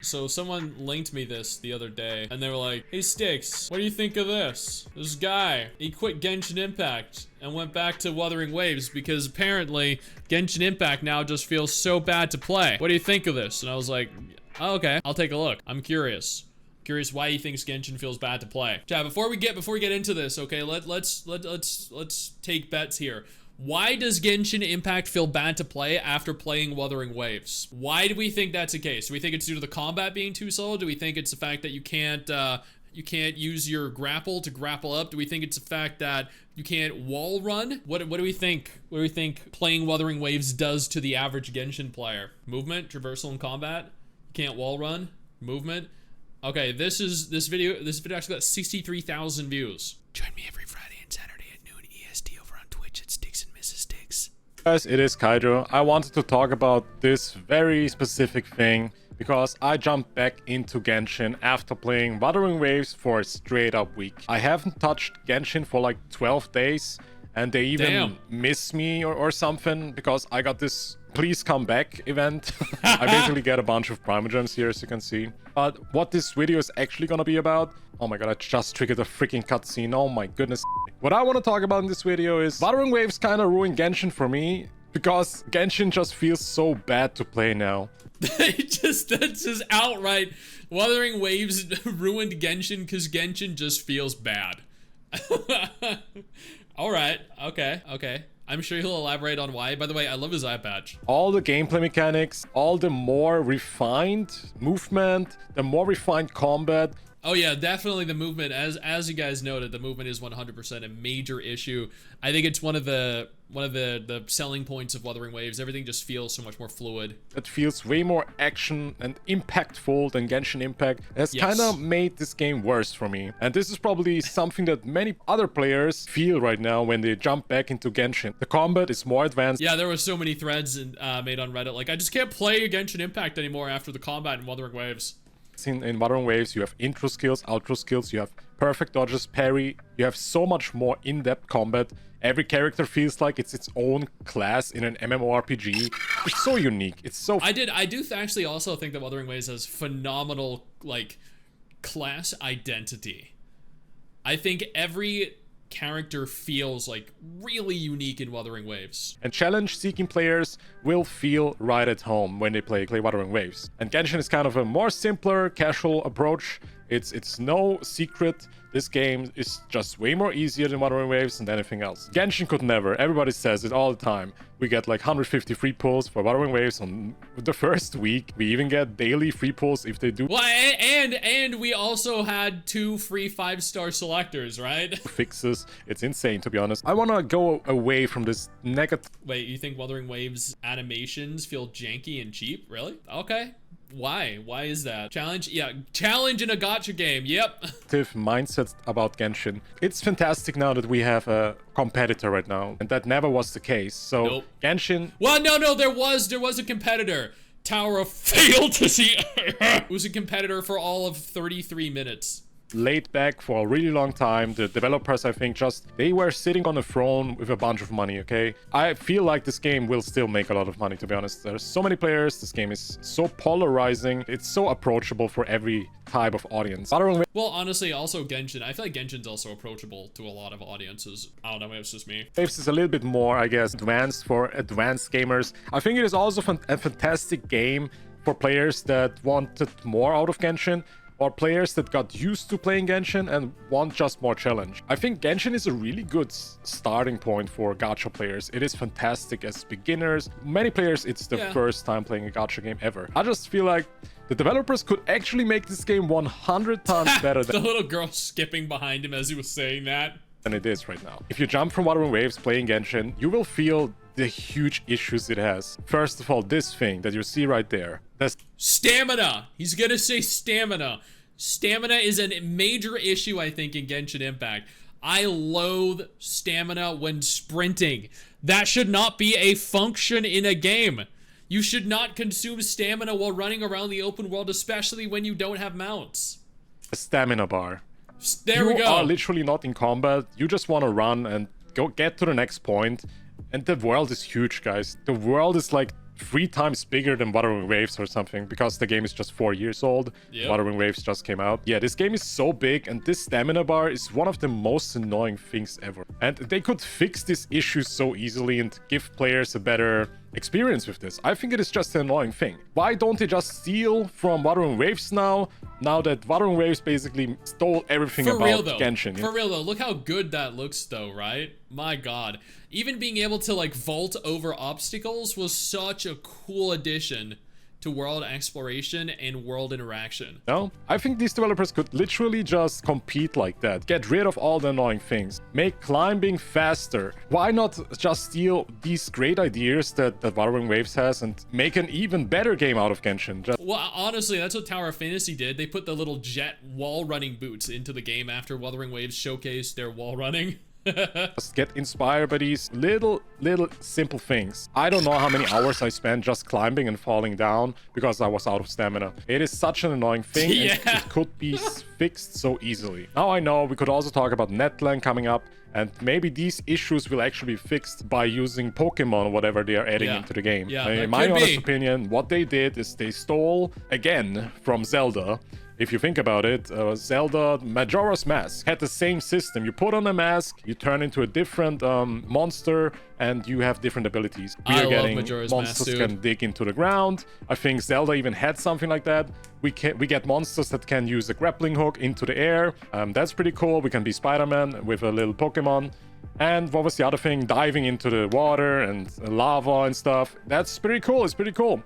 So someone linked me this the other day and they were like, hey Stix, what do you think of this? This guy, he quit Genshin Impact and went back to Wuthering Waves because apparently Genshin Impact now just feels so bad to play. What do you think of this? And I was like, oh, okay, I'll take a look. I'm curious why he thinks Genshin feels bad to play. Chat, before we get into this, okay, let's take bets here. Why does Genshin Impact feel bad to play after playing Wuthering Waves? Why do we think that's the case? Do we think it's due to the combat being too slow? Do we think it's the fact that you can't use your grapple to grapple up? Do we think it's the fact that you can't wall run? What do we think? What do we think playing Wuthering Waves does to the average Genshin player? Movement, traversal, and combat? You can't wall run? Movement? Okay, this video actually got 63,000 views. Join me every Friday and Saturday at noon EST over on Twitch at Stix and Mrs. Stix. Guys, it is Kaido. I wanted to talk about this very specific thing because I jumped back into Genshin after playing Wuthering Waves for a straight up week. I haven't touched Genshin for like 12 days and they even miss me or something because I got this please come back event. I basically get a bunch of Primogems here, as you can see. But what this video is actually gonna be about, oh my god, I just triggered a freaking cutscene. Oh my goodness. What I want to talk about in this video is Wuthering Waves kind of ruined Genshin for me because Genshin just feels so bad to play now. That's just outright. Wuthering Waves ruined Genshin because Genshin just feels bad. All right. Okay. I'm sure he'll elaborate on why. By the way, I love his eye patch. All the gameplay mechanics, all the more refined movement, the more refined combat. Oh yeah, definitely the movement. As you guys noted, the movement is 100% a major issue. I think it's one of the selling points of Wuthering Waves. Everything just feels so much more fluid. It feels way more action and impactful than Genshin Impact. It's kind of made this game worse for me. And this is probably something that many other players feel right now when they jump back into Genshin. The combat is more advanced. Yeah, there were so many threads made on Reddit. Like, I just can't play Genshin Impact anymore after the combat in Wuthering Waves. In Wuthering Waves, you have intro skills, outro skills, you have perfect dodges, parry, you have so much more in-depth combat. Every character feels like it's its own class in an MMORPG. It's so unique. It's so... I do actually also think that Wuthering Waves has phenomenal, like, class identity. I think every character feels like really unique in Wuthering Waves. And challenge-seeking players will feel right at home when they play Wuthering Waves. And Genshin is kind of a more simpler, casual approach. It's no secret. This game is just way more easier than Wuthering Waves and anything else. Genshin could never. Everybody says it all the time. We get like 150 free pulls for Wuthering Waves on the first week. We even get daily free pulls if they do. Well, and we also had 2 free 5-star selectors, right? Fixes. It's insane, to be honest. I want to go away from this negative... Wait, you think Wuthering Waves animations feel janky and cheap? Really? Okay. Why is that? Challenge? Yeah, challenge in a gacha game. Yep. Mindset about Genshin. It's fantastic now that we have a competitor right now, and that never was the case. So nope. Genshin... Well, no, there was a competitor. Tower of Fantasy. It was a competitor for all of 33 minutes. Laid back for a really long time. The developers, I think, they were sitting on a throne with a bunch of money, okay? I feel like this game will still make a lot of money, to be honest. There's so many players. This game is so polarizing. It's so approachable for every type of audience. Well, honestly, also Genshin. I feel like Genshin's also approachable to a lot of audiences. I don't know, maybe it's just me. Waves is a little bit more, I guess, advanced for advanced gamers. I think it is also a fantastic game for players that wanted more out of Genshin, or players that got used to playing Genshin and want just more challenge. I think Genshin is a really good starting point for gacha players. It is fantastic as beginners. Many players, it's the first time playing a gacha game ever. I just feel like the developers could actually make this game 100 times better than... The little girl skipping behind him as he was saying that. Than it is right now. If you jump from Wuthering Waves playing Genshin, you will feel the huge issues it has. First of all, this thing that you see right there. That's stamina. He's gonna say stamina. Stamina is a major issue, I think, in Genshin Impact. I loathe stamina when sprinting. That should not be a function in a game. You should not consume stamina while running around the open world, especially when you don't have mounts. A stamina bar. There we go. You are literally not in combat. You just want to run and go get to the next point. And the world is huge, guys. The world is like 3 times bigger than Wuthering Waves or something, because the game is just 4 years old. Yep. Wuthering Waves just came out. Yeah, this game is so big, and this stamina bar is one of the most annoying things ever. And they could fix this issue so easily and give players a better experience with this. I think it is just an annoying thing. Why don't they just steal from Wuthering Waves now that Wuthering Waves basically stole everything For about real though. Genshin? For real though, look how good that looks though, right? My god. Even being able to like vault over obstacles was such a cool addition to world exploration and world interaction. No, I think these developers could literally just compete like that. Get rid of all the annoying things. Make climbing faster. Why not just steal these great ideas that Wuthering Waves has and make an even better game out of Genshin? Well, honestly, that's what Tower of Fantasy did. They put the little jet wall running boots into the game after Wuthering Waves showcased their wall running. Just get inspired by these little simple things. I don't know how many hours I spent just climbing and falling down because I was out of stamina. It is such an annoying thing. Yeah. And it could be fixed so easily. Now I know we could also talk about Netland coming up, and maybe these issues will actually be fixed by using Pokemon or whatever they are adding into the game. Yeah, In my honest opinion, what they did is they stole again from Zelda. If you think about it, Zelda Majora's Mask had the same system. You put on a mask, you turn into a different monster, and you have different abilities. We are getting Majora's monsters Mask, can dig into the ground. I think Zelda even had something like that. We get monsters that can use a grappling hook into the air. That's pretty cool. We can be Spider-Man with a little Pokemon. And what was the other thing? Diving into the water and lava and stuff. That's pretty cool. It's pretty cool.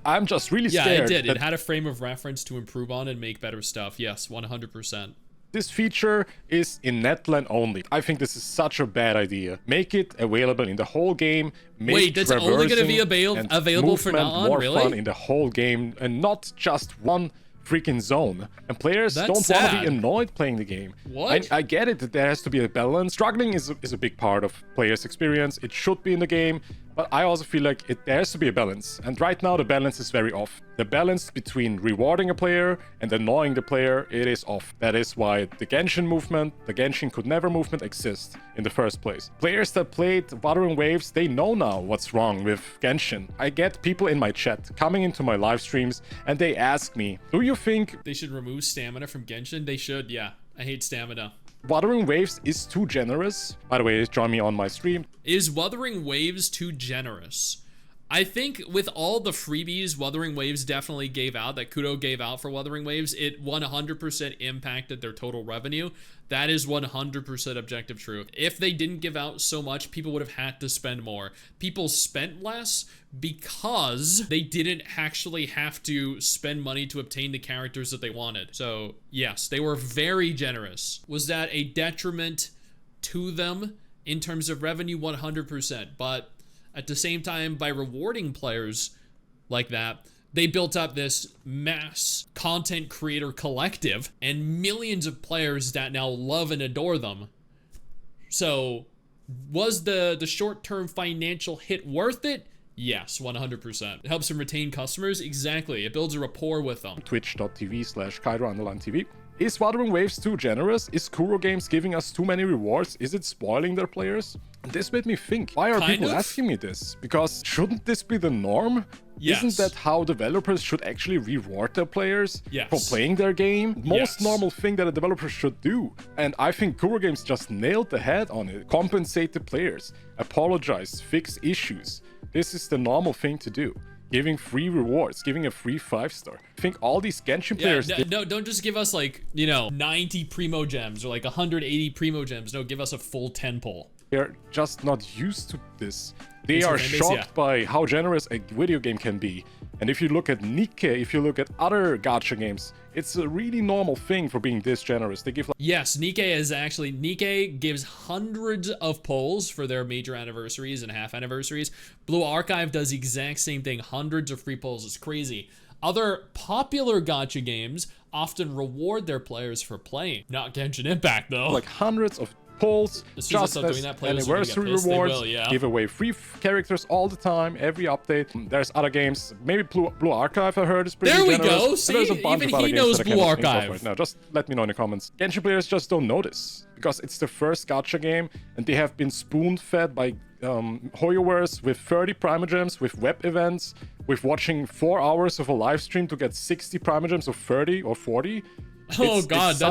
I'm just really scared. Yeah, it did. It had a frame of reference to improve on and make better stuff. Yes, 100%. This feature is in Netland only. I think this is such a bad idea. Make it available in the whole game. Wait, that's only going to be available for now on? More really? fun in the whole game and not just one freaking zone. And players That's don't want to sad. be annoyed playing the game. What? I get it that there has to be a balance. Struggling is a big part of players' experience. It should be in the game. But I also feel like there has to be a balance. And right now the balance is very off. The balance between rewarding a player and annoying the player, it is off. That is why the Genshin movement, the Genshin could never movement exists in the first place. Players that played Wuthering Waves, they know now what's wrong with Genshin. I get people in my chat coming into my live streams and they ask me, do you think They should remove stamina from Genshin? They should, yeah. I hate stamina. Wuthering Waves is too generous? By the way, join me on my stream. Is Wuthering Waves too generous? I think with all the freebies Wuthering Waves definitely gave out, that Kudo gave out for Wuthering Waves, it 100% impacted their total revenue. That is 100% objective truth. If they didn't give out so much, people would have had to spend more. People spent less because they didn't actually have to spend money to obtain the characters that they wanted. So yes, they were very generous. Was that a detriment to them in terms of revenue? 100%. But at the same time, by rewarding players like that, they built up this mass content creator collective and millions of players that now love and adore them. So was the short-term financial hit worth it? Yes, 100%. It helps them retain customers. Exactly. It builds a rapport with them. Twitch.tv/Kairo_TV. Is Wuthering Waves too generous? Is Kuro Games giving us too many rewards? Is it spoiling their players? This made me think, why are people asking me this? Because shouldn't this be the norm? Yes. Isn't that how developers should actually reward their players Yes. for playing their game? Most Yes. normal thing that a developer should do. And I think Kuro Games just nailed the head on it. Compensate the players, apologize, fix issues. This is the normal thing to do. Giving free rewards, giving a free 5-star. I think all these Genshin players... No, don't just give us like, 90 Primo Gems or like 180 Primo Gems. No, give us a full 10 pull. They're just not used to this. They It's are their fan base, shocked yeah. by how generous a video game can be. And if you look at Nikke, if you look at other gacha games, it's a really normal thing for being this generous. They give like Yes, Nikke gives hundreds of polls for their major anniversaries and half anniversaries. Blue Archive does the exact same thing, hundreds of free polls. It's crazy. Other popular gacha games often reward their players for playing. Not Genshin Impact though. like hundreds of polls, As soon as I just start doing that, players are gonna get anniversary pissed. They rewards, will, yeah. give away free characters all the time, every update. There's other games, maybe Blue Archive I heard is pretty There we generous. go, And see? there's a bunch Even of other he games knows that I Blue can Archive. incorporate. Now, just let me know in the comments. Genshin players just don't know this, because it's the first gacha game, and they have been spoon-fed by Hoyoverse with 30 Primogems, with web events, with watching 4 hours of a live stream to get 60 Primogems of 30 or 40. Oh God,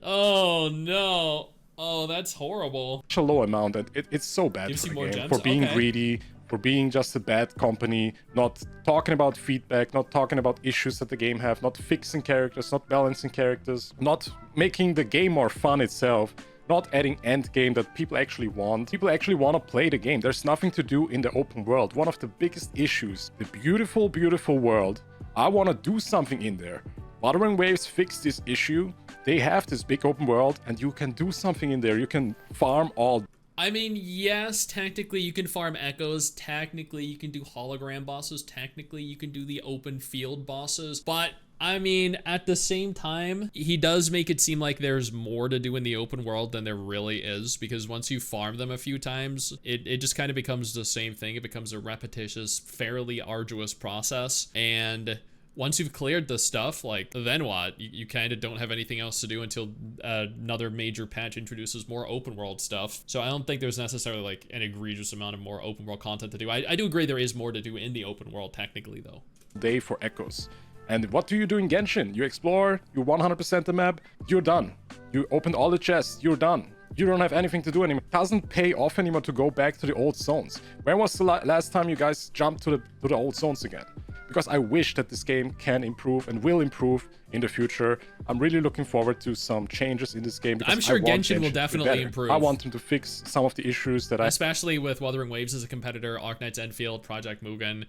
oh no. Oh, that's horrible. Such a low amount, and it's so bad Gives for you the more game. gems? For being Okay. greedy, for being just a bad company, not talking about feedback, not talking about issues that the game have, not fixing characters, not balancing characters, not making the game more fun itself, not adding end game that people actually want. People actually want to play the game. There's nothing to do in the open world. One of the biggest issues, the beautiful, beautiful world. I want to do something in there. Wuthering Waves fixed this issue. They have this big open world and you can do something in there. You can farm all. I mean, yes, technically you can farm echoes, technically you can do hologram bosses, technically you can do the open field bosses, but I mean, at the same time, he does make it seem like there's more to do in the open world than there really is, because once you farm them a few times, it just kind of becomes the same thing. It becomes a repetitious, fairly arduous process, and once you've cleared the stuff, like, then what? You kind of don't have anything else to do until another major patch introduces more open world stuff. So I don't think there's necessarily like an egregious amount of more open world content to do. I do agree there is more to do in the open world technically though. Day for echoes. And what do you do in Genshin? You explore, you 100% the map, you're done. You opened all the chests, you're done. You don't have anything to do anymore. It doesn't pay off anymore to go back to the old zones. When was the last time you guys jumped to the old zones again? Because I wish that this game can improve and will improve in the future. I'm really looking forward to some changes in this game. Because I'm sure I want Genshin will to be definitely better. improve. I want them to fix some of the issues that Especially with Wuthering Waves as a competitor, Arknight's Enfield, Project Mugen,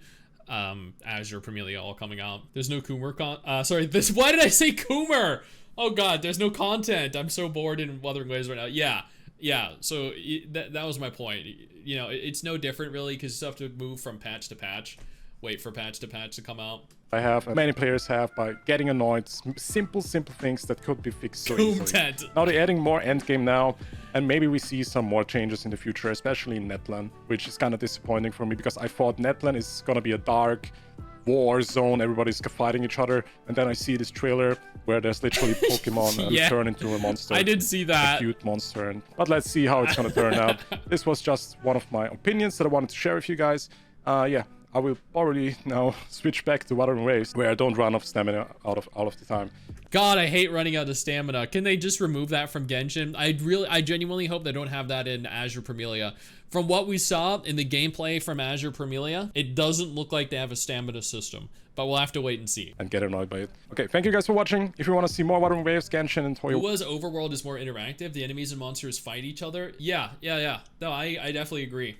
Azure Premilia all coming out. There's no Coomer why did I say Coomer? Oh God, there's no content. I'm so bored in Wuthering Waves right now. Yeah, so that was my point. You know, it's no different really because you still have to move from patch to patch. Wait for patch to patch to come out. I have, many players have, by getting annoyed. Simple things that could be fixed so easily. Tent. Now they're adding more endgame now, and maybe we see some more changes in the future, especially in Netland, which is kind of disappointing for me because I thought Netland is gonna be a dark war zone, everybody's fighting each other, and then I see this trailer where there's literally Pokemon Yeah. turn into a monster. I did see that. A cute monster, but let's see how it's gonna turn out. This was just one of my opinions that I wanted to share with you guys. Yeah. I will probably now switch back to Wuthering Waves, where I don't run off stamina all of the time. God, I hate running out of stamina. Can they just remove that from Genshin? I genuinely hope they don't have that in Azure Premilia. From what we saw in the gameplay from Azure Premilia, it doesn't look like they have a stamina system, but we'll have to wait and see. And get annoyed by it. Okay, thank you guys for watching. If you want to see more Wuthering Waves, Genshin, and Toyo. Was Overworld is more interactive. The enemies and monsters fight each other. Yeah. No, I definitely agree.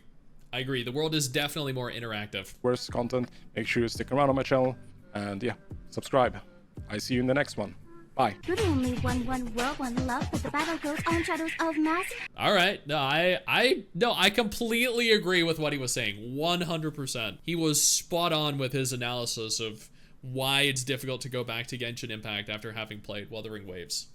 I agree. The world is definitely more interactive. Worse content, make sure you stick around on my channel, and yeah, subscribe. I see you in the next one. Bye. Could only one world, one love, but the battle goes on, shadows of mass. All right. No, I completely agree with what he was saying. 100%. He was spot on with his analysis of why it's difficult to go back to Genshin Impact after having played Wuthering Waves.